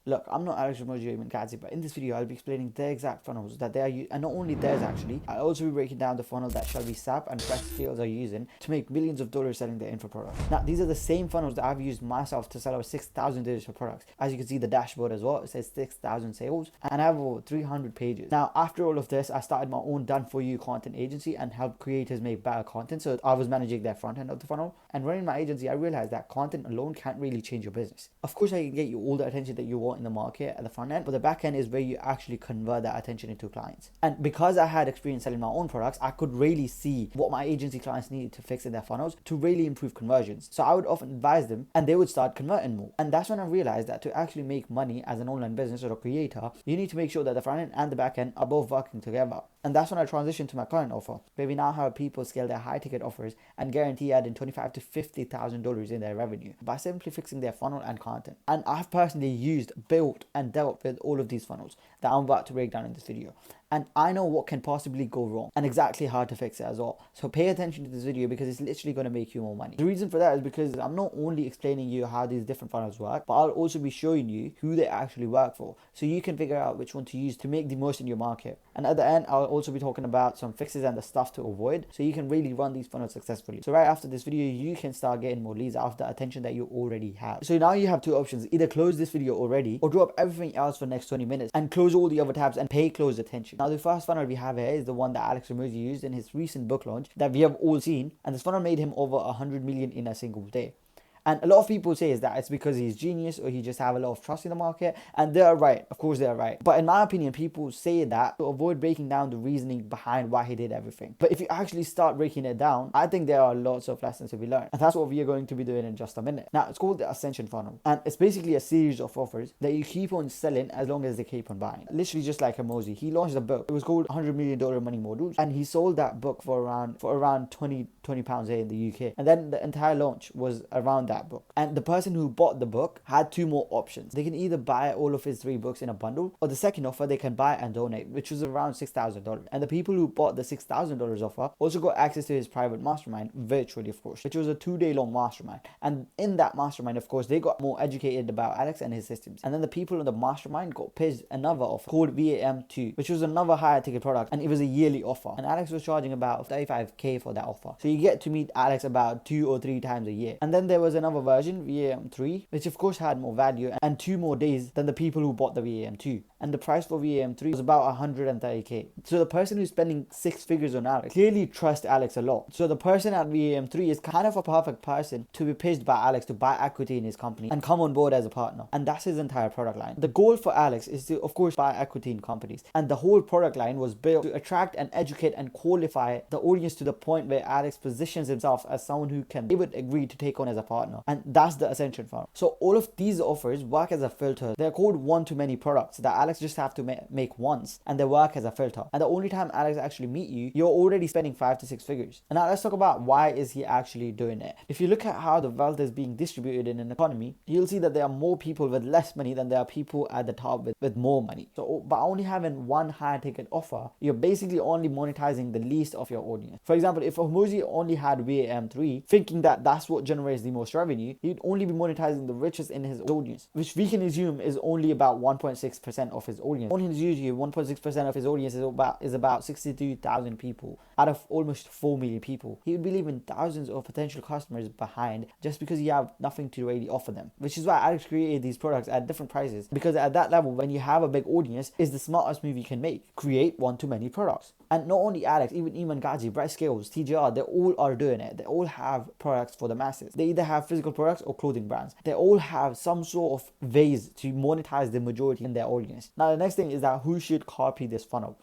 Look, I'm not Alex Hormozi or Iman Gadzhi, but in this video I'll be explaining their exact funnels that they are using, and not only theirs actually, I'll also be breaking down the funnel that Shelby SAP and Brezscales are using to make millions of dollars selling their info products. Now, these are the same funnels that I've used myself to sell over 6,000 digital products. As you can see the dashboard as well, it says 6,000 sales, and I have over 300 pages. Now, after all of this, I started my own done-for-you content agency and helped creators make better content. So I was managing their front end of the funnel, and running my agency, I realized that content alone can't really change your business. Of course, I can get you all the attention that you want in the market at the front end, but the back end is where you actually convert that attention into clients. And because I had experience selling my own products, I could really see what my agency clients needed to fix in their funnels to really improve conversions. So I would often advise them and they would start converting more. And that's when I realized that to actually make money as an online business or a creator, you need to make sure that the front end and the back end are both working together. And that's when I transitioned to my current offer, where we now have people scale their high ticket offers and guarantee adding $25,000 to $50,000 in their revenue by simply fixing their funnel and content. And I've personally used, built, and dealt with all of these funnels that I'm about to break down in this video. And I know what can possibly go wrong and exactly how to fix it as well. So pay attention to this video because it's literally going to make you more money. The reason for that is because I'm not only explaining you how these different funnels work, but I'll also be showing you who they actually work for, so you can figure out which one to use to make the most in your market. And at the end, I'll also be talking about some fixes and the stuff to avoid so you can really run these funnels successfully. So right after this video, you can start getting more leads out of the attention that you already have. So now you have two options: either close this video already or drop everything else for the next 20 minutes and close all the other tabs and pay close attention. Now, the first funnel we have here is the one that Alex Hormozi used in his recent book launch that we have all seen, and this funnel made him over 100 million in a single day. And a lot of people say is that it's because he's genius or he just have a lot of trust in the market, and they're right. Of course they're right. But in my opinion, people say that to avoid breaking down the reasoning behind why he did everything. But if you actually start breaking it down, I think there are lots of lessons to be learned. And that's what we are going to be doing in just a minute. Now, it's called the Ascension funnel. And it's basically a series of offers that you keep on selling as long as they keep on buying. Literally just like Homozi. He launched a book. It was called $100 million Money Models. And he sold that book for around 20 pounds here in the UK. And then the entire launch was around that book. And the person who bought the book had two more options. They can either buy all of his 3 books in a bundle, or the second offer, they can buy and donate, which was around $6,000. And the people who bought the $6,000 offer also got access to his private mastermind, virtually of course, which was a 2-day long mastermind. And in that mastermind, of course, they got more educated about Alex and his systems. And then the people in the mastermind got pitched another offer called VAM2, which was another higher ticket product, and it was a yearly offer. And Alex was charging about 35k for that offer. So you get to meet Alex about 2 or 3 times a year. And then there was another version, VAM3, which of course had more value and 2 more days than the people who bought the VAM2. And the price for VAM3 was about 130k. So the person who's spending 6 figures on Alex clearly trusts Alex a lot. So the person at VAM3 is kind of a perfect person to be pitched by Alex to buy equity in his company and come on board as a partner. And that's his entire product line. The goal for Alex is to, of course, buy equity in companies. And the whole product line was built to attract and educate and qualify the audience to the point where Alex positions himself as someone who they would agree to take on as a partner. And that's the Ascension funnel. So all of these offers work as a filter. They're called one-to-many products that Alex just have to make once, and they work as a filter. And the only time Alex actually meet you, you're already spending 5 to 6 figures. And now let's talk about why is he actually doing it. If you look at how the wealth is being distributed in an economy, you'll see that there are more people with less money than there are people at the top with more money. So by only having one high ticket offer, you're basically only monetizing the least of your audience. For example, if Homozi only had VAM3, thinking that that's what generates the most revenue, he'd only be monetizing the richest in his audience, which we can assume is only about 1.6% of his audience. Only usually 1.6% of his audience is about 62,000 people out of almost 4 million people. He would be leaving thousands of potential customers behind just because he have nothing to really offer them, which is why Alex created these products at different prices, because at that level, when you have a big audience, is the smartest move you can make. Create one-to-many products. And not only Alex, even Iman Gadzhi, Brezscales, TGR, they all are doing it. They all have products for the masses. They either have physical products or clothing brands. They all have some sort of ways to monetize the majority in their audience. Now, the next thing is that who should copy this funnel?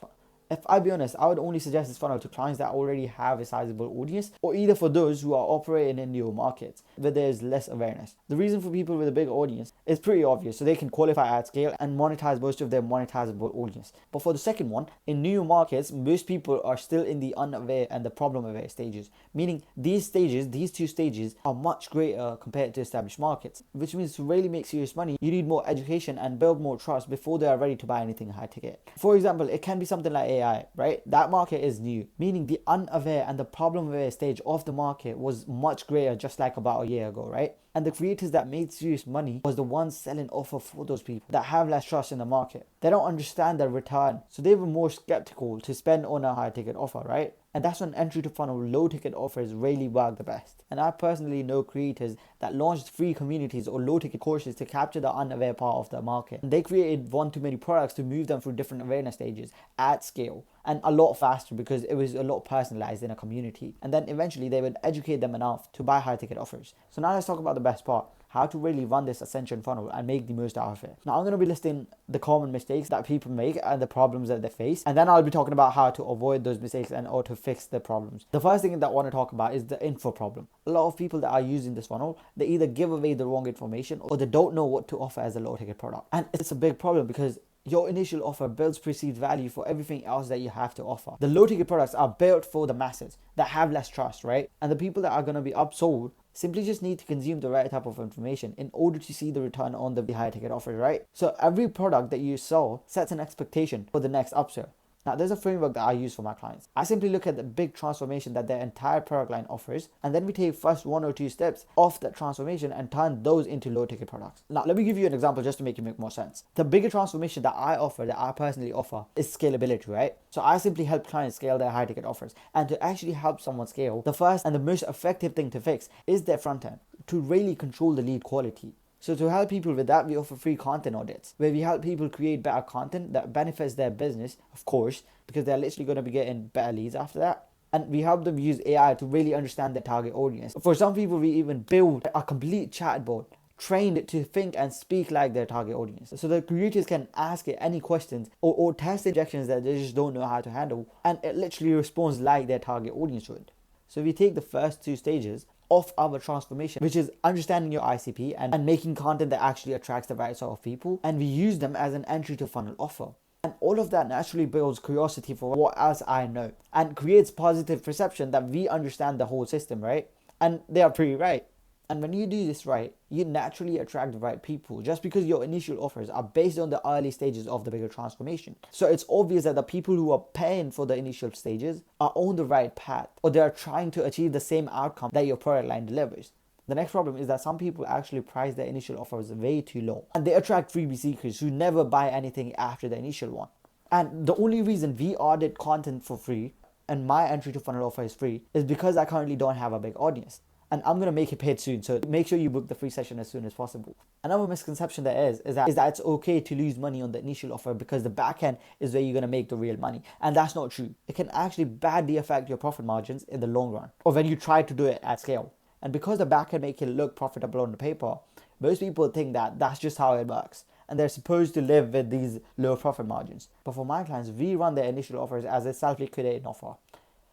If I'll be honest, I would only suggest this funnel to clients that already have a sizable audience, or either for those who are operating in new markets where there's less awareness. The reason for people with a big audience is pretty obvious, so they can qualify at scale and monetize most of their monetizable audience. But for the second one, in new markets, most people are still in the unaware and the problem aware stages, meaning these 2 stages are much greater compared to established markets, which means to really make serious money, you need more education and build more trust before they are ready to buy anything high ticket. For example, it can be something like AI, right? That market is new, meaning the unaware and the problem aware stage of the market was much greater just like about a year ago, right? And the creators that made serious money was the ones selling offer for those people that have less trust in the market. They don't understand the return, so they were more skeptical to spend on a high ticket offer, right? And that's when entry to funnel low ticket offers really work the best. And I personally know creators that launched free communities or low ticket courses to capture the unaware part of the market. And they created one too many products to move them through different awareness stages at scale and a lot faster because it was a lot personalized in a community. And then eventually they would educate them enough to buy high ticket offers. So now let's talk about the best part, how to really run this Ascension funnel and make the most out of it. Now I'm going to be listing the common mistakes that people make and the problems that they face, and then I'll be talking about how to avoid those mistakes and or to fix the problems. The first thing that I want to talk about is the info problem. A lot of people that are using this funnel, they either give away the wrong information or they don't know what to offer as a low ticket product. And it's a big problem because your initial offer builds perceived value for everything else that you have to offer. The low ticket products are built for the masses that have less trust, right? And the people that are going to be upsold simply just need to consume the right type of information in order to see the return on the high ticket offers, right? So every product that you sell sets an expectation for the next upsell. Now, there's a framework that I use for my clients. I simply look at the big transformation that their entire product line offers, and then we take first 1 or 2 steps of that transformation and turn those into low ticket products. Now, let me give you an example just to make it make more sense. The bigger transformation that I personally offer, is scalability, right? So I simply help clients scale their high ticket offers. And to actually help someone scale, the first and the most effective thing to fix is their front end, to really control the lead quality. So to help people with that, we offer free content audits where we help people create better content that benefits their business, of course, because they're literally going to be getting better leads after that. And we help them use AI to really understand their target audience. For some people, we even build a complete chatbot trained to think and speak like their target audience. So the creators can ask it any questions or test objections that they just don't know how to handle. And it literally responds like their target audience would. So we take the first 2 stages of our transformation, which is understanding your ICP and making content that actually attracts the right sort of people, and we use them as an entry to funnel offer. And all of that naturally builds curiosity for what else I know and creates positive perception that we understand the whole system, right? And they are pretty right. And when you do this right, you naturally attract the right people just because your initial offers are based on the early stages of the bigger transformation. So it's obvious that the people who are paying for the initial stages are on the right path, or they are trying to achieve the same outcome that your product line delivers. The next problem is that some people actually price their initial offers way too low, and they attract freebie seekers who never buy anything after the initial one. And the only reason we audit content for free and my entry to funnel offer is free is because I currently don't have a big audience. And I'm going to make it paid soon, so make sure you book the free session as soon as possible. Another misconception there is that it's okay to lose money on the initial offer because the back end is where you're going to make the real money. And that's not true. It can actually badly affect your profit margins in the long run, or when you try to do it at scale. And because the back end make it look profitable on the paper, most people think that that's just how it works, and they're supposed to live with these low profit margins. But for my clients, we run their initial offers as a self-liquidating offer,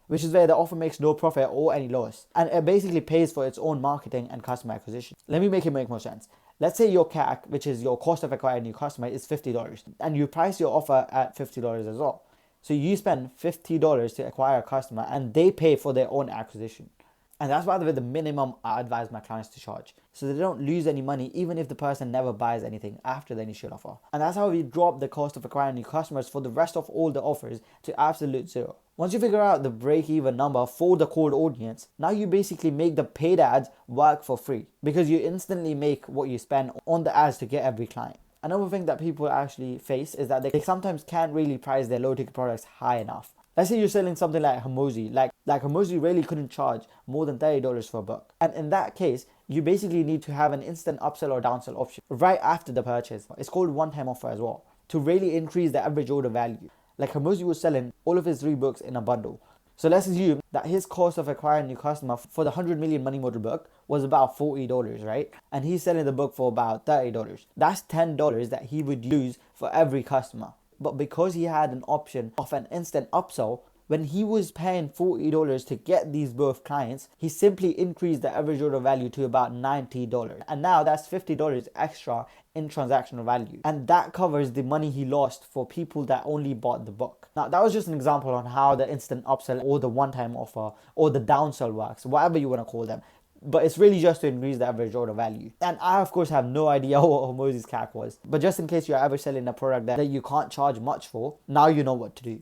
which is where the offer makes no profit or any loss, and it basically pays for its own marketing and customer acquisition. Let me make it make more sense. Let's say your CAC, which is your cost of acquiring a new customer, is $50, and you price your offer at $50 as well. So you spend $50 to acquire a customer, and they pay for their own acquisition. And that's by the way the minimum I advise my clients to charge, so they don't lose any money even if the person never buys anything after the initial offer. And that's how we drop the cost of acquiring new customers for the rest of all the offers to absolute zero. Once you figure out the break-even number for the cold audience, now you basically make the paid ads work for free because you instantly make what you spend on the ads to get every client. Another thing that people actually face is that they sometimes can't really price their low-ticket products high enough. Let's say you're selling something like Homozi. Like Homozi really couldn't charge more than $30 for a book. And in that case, you basically need to have an instant upsell or downsell option right after the purchase. It's called one-time offer as well, to really increase the average order value. Like Homozi was selling all of his 3 books in a bundle. So let's assume that his cost of acquiring a new customer for the 100 million money model book was about $40, right? And he's selling the book for about $30. That's $10 that he would lose for every customer. But because he had an option of an instant upsell, when he was paying $40 to get these both clients, he simply increased the average order value to about $90. And now that's $50 extra in transactional value. And that covers the money he lost for people that only bought the book. Now, that was just an example on how the instant upsell or the one-time offer or the downsell works, whatever you want to call them. But it's really just to increase the average order value. And I, of course, have no idea what Homozi's CAC was. But just in case you're ever selling a product that you can't charge much for, now you know what to do.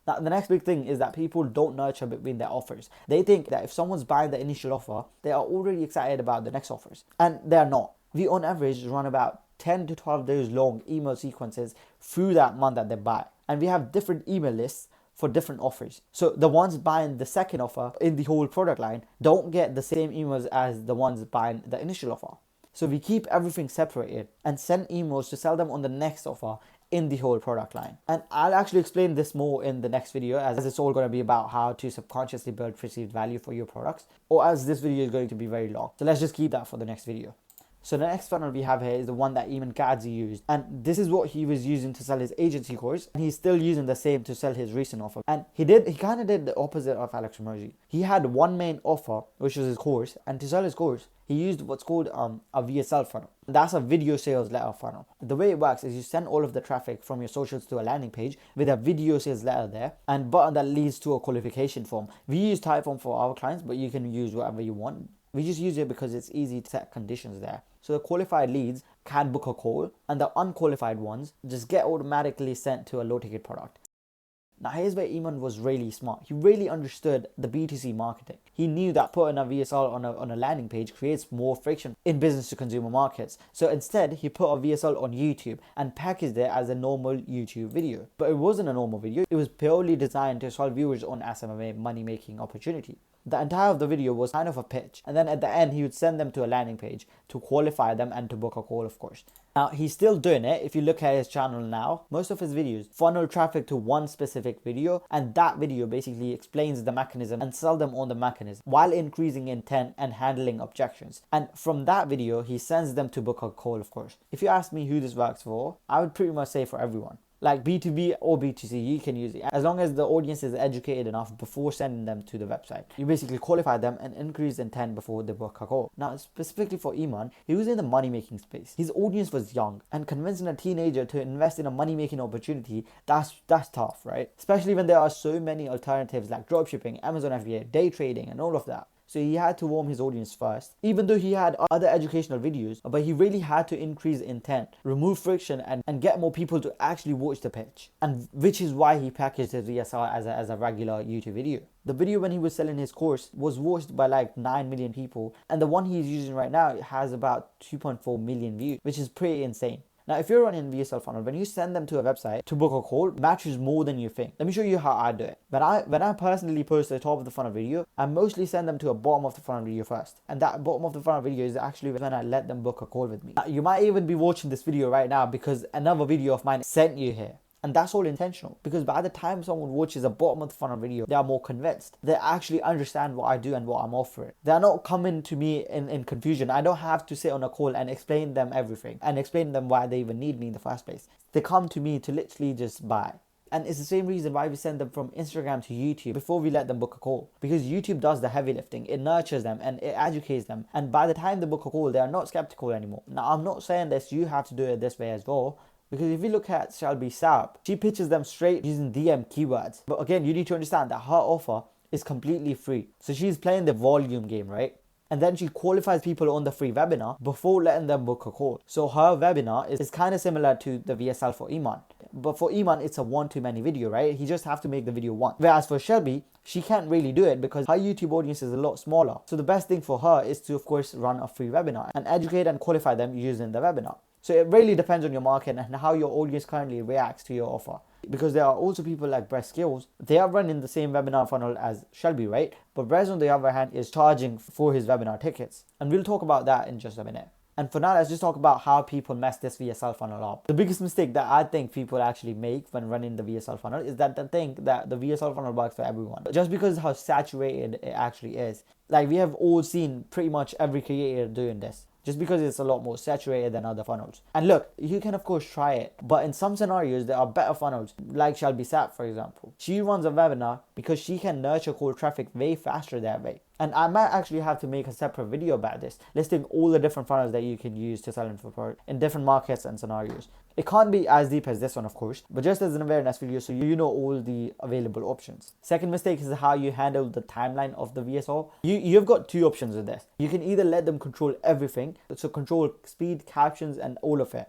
Now, the next big thing is that people don't nurture between their offers. They think that if someone's buying the initial offer, they are already excited about the next offers. And they're not. We on average run about 10 to 12 days long email sequences through that month that they buy. And we have different email lists for different offers. So the ones buying the second offer in the whole product line don't get the same emails as the ones buying the initial offer. So we keep everything separated and send emails to sell them on the next offer in the whole product line. And I'll actually explain this more in the next video, as it's all going to be about how to subconsciously build perceived value for your products, or as this video is going to be very long. So let's just keep that for the next video. So the next funnel we have here is the one that Iman Gadzhi used, and this is what he was using to sell his agency course, and he's still using the same to sell his recent offer. And he kind of did the opposite of Alex Hormozi. He had one main offer, which was his course, and to sell his course he used what's called a VSL funnel. That's a video sales letter funnel. The way it works is you send all of the traffic from your socials to a landing page with a video sales letter there and button that leads to a qualification form. We use Typeform for our clients, but you can use whatever you want. We just use it because it's easy to set conditions there. So the qualified leads can book a call, and the unqualified ones just get automatically sent to a low ticket product. Now here's where Iman was really smart. He really understood the B2C marketing. He knew that putting a VSL on a landing page creates more friction in business to consumer markets. So instead, he put a VSL on YouTube and packaged it as a normal YouTube video. But it wasn't a normal video. It was purely designed to solve viewers on SMA money making opportunity. The entire of the video was kind of a pitch, and then at the end he would send them to a landing page to qualify them and to book a call, of course. Now he's still doing it. If you look at his channel now, most of his videos funnel traffic to one specific video, and that video basically explains the mechanism and sell them on the mechanism while increasing intent and handling objections. And from that video he sends them to book a call, of course. If you ask me who this works for, I would pretty much say for everyone. Like B2B or B2C, you can use it as long as the audience is educated enough before sending them to the website. You basically qualify them and increase intent before they book a call. Now, specifically for Iman, he was in the money-making space. His audience was young, and convincing a teenager to invest in a money-making opportunity, that's tough, right? Especially when there are so many alternatives like dropshipping, Amazon FBA, day trading, and all of that. So he had to warm his audience first, even though he had other educational videos, but he really had to increase intent, remove friction, and get more people to actually watch the pitch. And which is why he packaged his VSL as a regular YouTube video. The video when he was selling his course was watched by like 9 million people, and the one he's using right now has about 2.4 million views, which is pretty insane. Now, if you're running VSL funnel, when you send them to a website to book a call, matches more than you think. Let me show you how I do it. When I personally post the top of the funnel video, I mostly send them to a bottom of the funnel video first. And that bottom of the funnel video is actually when I let them book a call with me. Now, you might even be watching this video right now because another video of mine sent you here. And that's all intentional, because by the time someone watches a bottom of the funnel video, they are more convinced. They actually understand what I do and what I'm offering. They are not coming to me in confusion. I don't have to sit on a call and explain them everything and explain them why they even need me in the first place. They come to me to literally just buy. And it's the same reason why we send them from Instagram to YouTube before we let them book a call. Because YouTube does the heavy lifting. It nurtures them and it educates them. And by the time they book a call, they are not skeptical anymore. Now, I'm not saying this, you have to do it this way as well. Because if you look at Shelby SAP, she pitches them straight using DM keywords. But again, you need to understand that her offer is completely free. So she's playing the volume game, right? And then she qualifies people on the free webinar before letting them book a call. So her webinar is kind of similar to the VSL for Iman. But for Iman, it's a one-to-many video, right? He just have to make the video once. Whereas for Shelby, she can't really do it because her YouTube audience is a lot smaller. So the best thing for her is to, of course, run a free webinar and educate and qualify them using the webinar. So it really depends on your market and how your audience currently reacts to your offer. Because there are also people like Brezscales, they are running the same webinar funnel as Shelby, right? But Brez, on the other hand, is charging for his webinar tickets. And we'll talk about that in just a minute. And for now, let's just talk about how people mess this VSL funnel up. The biggest mistake that I think people actually make when running the VSL funnel is that they think that the VSL funnel works for everyone. Just because of how saturated it actually is. Like, we have all seen pretty much every creator doing this. Just because it's a lot more saturated than other funnels. And look, you can of course try it, but in some scenarios there are better funnels, like Shelby SAP for example. She runs a webinar because she can nurture cold traffic way faster that way. And I might actually have to make a separate video about this, listing all the different funnels that you can use to sell info in different markets and scenarios. It can't be as deep as this one, of course, but just as an awareness video so you know all the available options. Second mistake is how you handle the timeline of the VSL. You've got two options with this. You can either let them control everything, so control speed, captions, and all of it.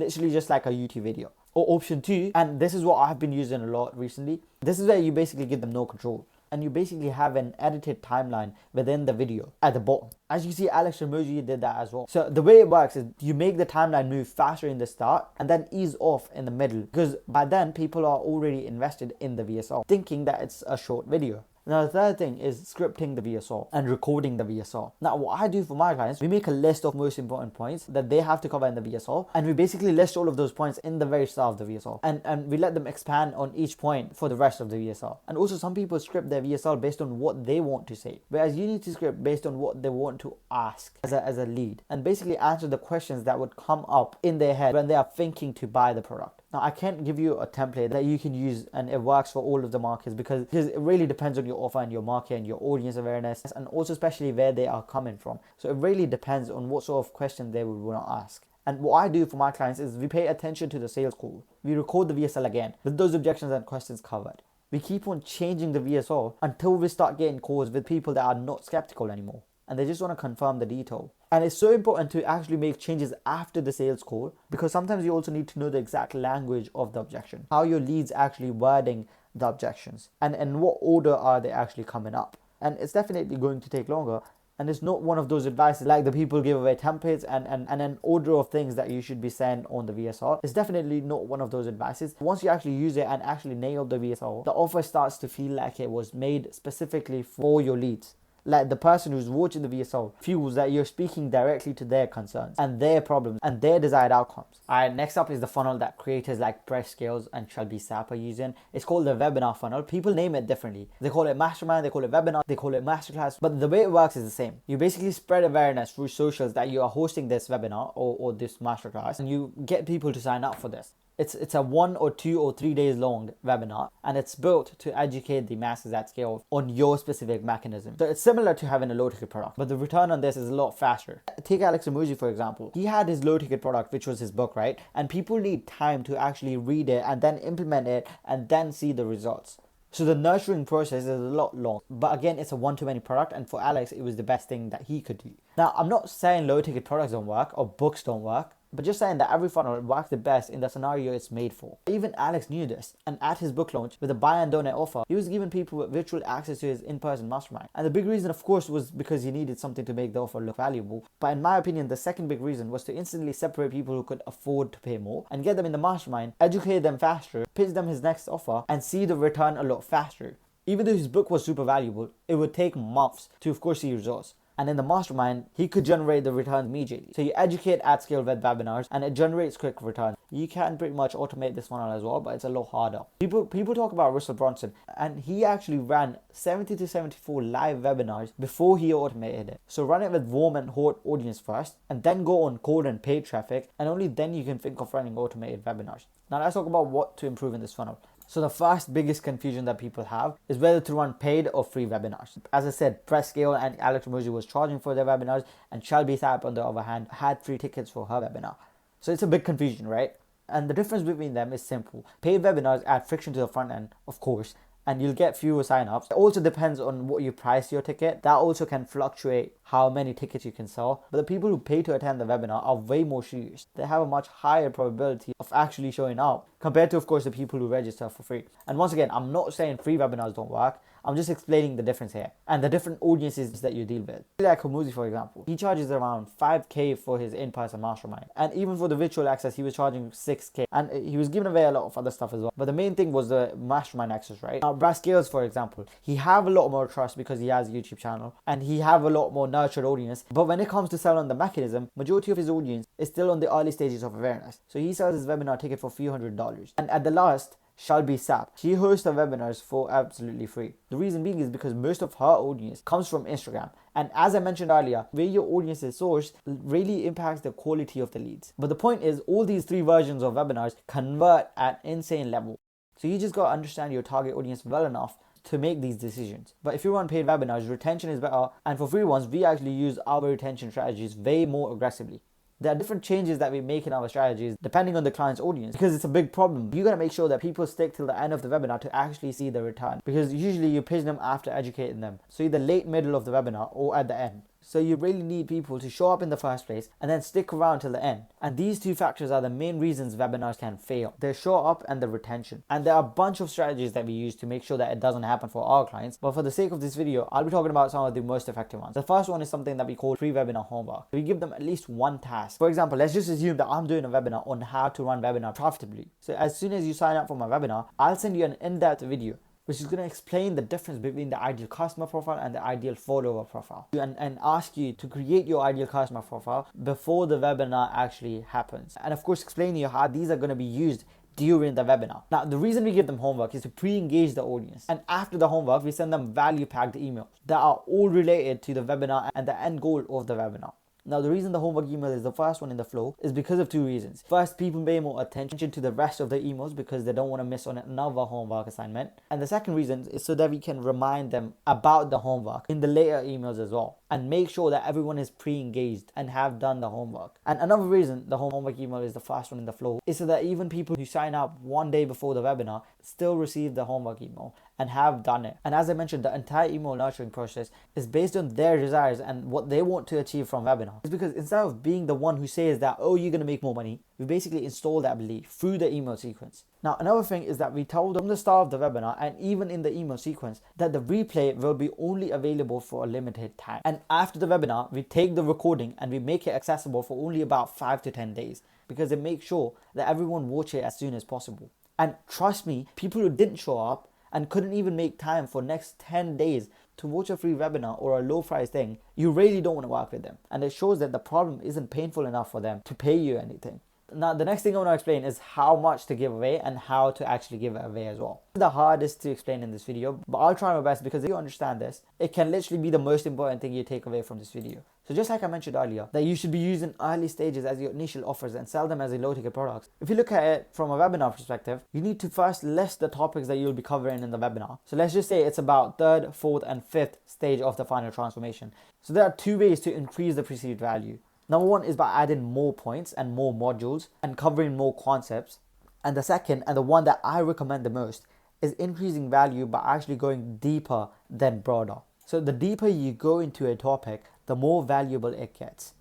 literally just like a YouTube video. Or option 2, and this is what I've been using a lot recently, this is where you basically give them no control. And you basically have an edited timeline within the video at the bottom. As you see, Alex Hormozi did that as well. So the way it works is you make the timeline move faster in the start and then ease off in the middle, because by then people are already invested in the VSL, thinking that it's a short video. Now, the third thing is scripting the VSL and recording the VSL. Now, what I do for my clients, we make a list of most important points that they have to cover in the VSL, and we basically list all of those points in the very start of the VSL, and we let them expand on each point for the rest of the VSL. And also, some people script their VSL based on what they want to say, whereas you need to script based on what they want to ask as a lead, and basically answer the questions that would come up in their head when they are thinking to buy the product. Now, I can't give you a template that you can use and it works for all of the markets, because it really depends on your offer and your market and your audience awareness, and also especially where they are coming from. So it really depends on what sort of question they would want to ask. And what I do for my clients is we pay attention to the sales call. We record the VSL again with those objections and questions covered. We keep on changing the VSL until we start getting calls with people that are not skeptical anymore, and they just want to confirm the detail. And it's so important to actually make changes after the sales call, because sometimes you also need to know the exact language of the objection, how your leads actually wording the objections, and in what order are they actually coming up. And it's definitely going to take longer, and it's not one of those advices like the people give away templates and an order of things that you should be saying on the VSL. It's definitely not one of those advices. Once you actually use it and actually nail the VSL, the offer starts to feel like it was made specifically for your leads. Like the person who's watching the VSL feels that you're speaking directly to their concerns and their problems and their desired outcomes. Alright, next up is the funnel that creators like Brezscales and Shelby SAP are using. It's called the webinar funnel. People name it differently. They call it mastermind, they call it webinar, they call it masterclass, but the way it works is the same. You basically spread awareness through socials that you are hosting this webinar or this masterclass, and you get people to sign up for this. It's a 1 or 2 or 3 days long webinar, and it's built to educate the masses at scale on your specific mechanism. So it's similar to having a low ticket product, but the return on this is a lot faster. Take Alex Hormozi, for example. He had his low ticket product, which was his book, right? And people need time to actually read it and then implement it and then see the results. So the nurturing process is a lot long, but again, it's a one-to-many product, and for Alex, it was the best thing that he could do. Now, I'm not saying low ticket products don't work or books don't work, but just saying that every funnel works the best in the scenario it's made for. Even Alex knew this, and at his book launch with a buy and donate offer, he was giving people virtual access to his in-person mastermind. And the big reason, of course, was because he needed something to make the offer look valuable. But in my opinion, the second big reason was to instantly separate people who could afford to pay more and get them in the mastermind, educate them faster, pitch them his next offer, and see the return a lot faster. Even though his book was super valuable, it would take months to, of course, see results. And in the mastermind, he could generate the returns immediately. So you educate at scale with webinars and it generates quick returns. You can pretty much automate this funnel as well, but it's a lot harder. People talk about Brunson, and he actually ran 70 to 74 live webinars before he automated it. So run it with warm and hot audience first, and then go on cold and paid traffic, and only then you can think of running automated webinars. Now let's talk about what to improve in this funnel. So the first biggest confusion that people have is whether to run paid or free webinars. As I said, Brezscales and Alex Hormozi was charging for their webinars, and Shelby SAP, on the other hand, had free tickets for her webinar. So it's a big confusion, right? And the difference between them is simple. Paid webinars add friction to the front end, of course, and you'll get fewer signups. It also depends on what you price your ticket. That also can fluctuate how many tickets you can sell. But the people who pay to attend the webinar are way more serious. They have a much higher probability of actually showing up compared to, of course, the people who register for free. And once again, I'm not saying free webinars don't work. I'm just explaining the difference here and the different audiences that you deal with. Like Homozi, for example, he charges around 5k for his in-person mastermind, and even for the virtual access he was charging 6k, and he was giving away a lot of other stuff as well, but the main thing was the mastermind access, right? Now Brezscales, for example, he have a lot more trust because he has a YouTube channel and he have a lot more nurtured audience, but when it comes to selling the mechanism, majority of his audience is still on the early stages of awareness. So he sells his webinar ticket for a few $100s, and at the last, Shelby SAP, she hosts her webinars for absolutely free. The reason being is because most of her audience comes from Instagram. And as I mentioned earlier, where your audience is sourced really impacts the quality of the leads. But the point is, all these three versions of webinars convert at insane level. So you just got to understand your target audience well enough to make these decisions. But if you run paid webinars, retention is better. And for free ones, we actually use our retention strategies way more aggressively. There are different changes that we make in our strategies depending on the client's audience, because it's a big problem. You got to make sure that people stick till the end of the webinar to actually see the return, because usually you pitch them after educating them. So either late, middle of the webinar or at the end. So you really need people to show up in the first place and then stick around till the end. And these two factors are the main reasons webinars can fail. They show up and the retention. And there are a bunch of strategies that we use to make sure that it doesn't happen for our clients. But for the sake of this video, I'll be talking about some of the most effective ones. The first one is something that we call pre-webinar homework. We give them at least one task. For example, let's just assume that I'm doing a webinar on how to run webinar profitably. So as soon as you sign up for my webinar, I'll send you an in-depth video which is going to explain the difference between the ideal customer profile and the ideal follower profile, and ask you to create your ideal customer profile before the webinar actually happens. And of course, explain to you how these are going to be used during the webinar. Now, the reason we give them homework is to pre-engage the audience. And after the homework, we send them value-packed emails that are all related to the webinar and the end goal of the webinar. Now, the reason the homework email is the first one in the flow is because of two reasons. First, people pay more attention to the rest of the emails because they don't want to miss on another homework assignment. And the second reason is so that we can remind them about the homework in the later emails as well, and make sure that everyone is pre-engaged and have done the homework. And another reason the homework email is the first one in the flow is so that even people who sign up one day before the webinar still receive the homework email and have done it. And as I mentioned, the entire email nurturing process is based on their desires and what they want to achieve from webinar. It's because instead of being the one who says that, oh, you're going to make more money, we basically install that belief through the email sequence. Now, another thing is that we told them from the start of the webinar and even in the email sequence that the replay will be only available for a limited time. And after the webinar, we take the recording and we make it accessible for only about 5 to 10 days because it makes sure that everyone watch it as soon as possible. And trust me, people who didn't show up and couldn't even make time for next 10 days to watch a free webinar or a low price thing, you really don't want to work with them. And it shows that the problem isn't painful enough for them to pay you anything. Now, the next thing I want to explain is how much to give away and how to actually give it away as well. It's the hardest to explain in this video, but I'll try my best because if you understand this, it can literally be the most important thing you take away from this video. So just like I mentioned earlier, that you should be using early stages as your initial offers and sell them as a low ticket products. If you look at it from a webinar perspective, you need to first list the topics that you'll be covering in the webinar. So let's just say it's about third, fourth, and fifth stage of the final transformation. So there are two ways to increase the perceived value. Number one is by adding more points and more modules and covering more concepts. And the second, and the one that I recommend the most, is increasing value by actually going deeper than broader. So the deeper you go into a topic, the more valuable it gets.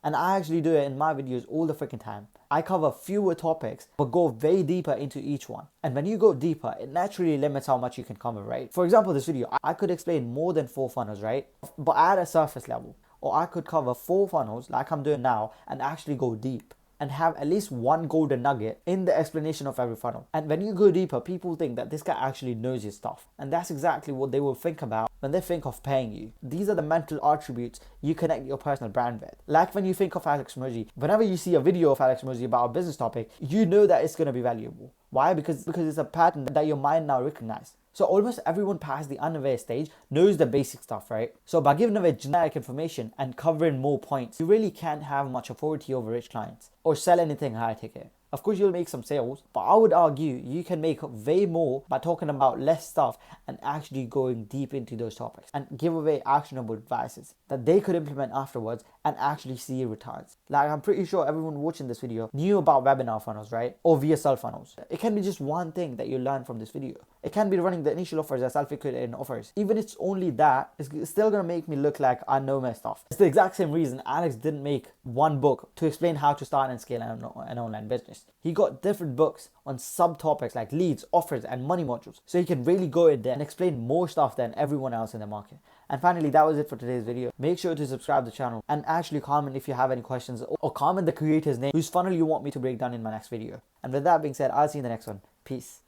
And I actually do it in my videos all the freaking time. I cover fewer topics, but go very deeper into each one. And when you go deeper, it naturally limits how much you can cover, right? For example, this video, I could explain more than 4 funnels, right? But at a surface level. Or I could cover 4 funnels like I'm doing now and actually go deep and have at least one golden nugget in the explanation of every funnel. And when you go deeper, people think that this guy actually knows his stuff. And that's exactly what they will think about when they think of paying you. These are the mental attributes you connect your personal brand with. Like when you think of Alex Hormozi, whenever you see a video of Alex Hormozi about a business topic, you know that it's going to be valuable. Why? Because it's a pattern that your mind now recognizes. So almost everyone past the unaware stage knows the basic stuff, right? So by giving away generic information and covering more points, you really can't have much authority over rich clients or sell anything high ticket. Of course, you'll make some sales, but I would argue you can make way more by talking about less stuff and actually going deep into those topics and give away actionable advices that they could implement afterwards and actually see returns. Like, I'm pretty sure everyone watching this video knew about webinar funnels, right? Or VSL funnels. It can be just one thing that you learn from this video. It can be running the initial offers as self-liquidating offers. Even if it's only that, it's still going to make me look like I know my stuff. It's the exact same reason Alex didn't make one book to explain how to start and scale an online business. He got different books on subtopics like leads, offers, and money modules, so he can really go in there and explain more stuff than everyone else in the market. And finally, that was it for today's video. Make sure to subscribe to the channel and actually comment if you have any questions, or comment the creator's name whose funnel you want me to break down in my next video. And with that being said, I'll see you in the next one. Peace.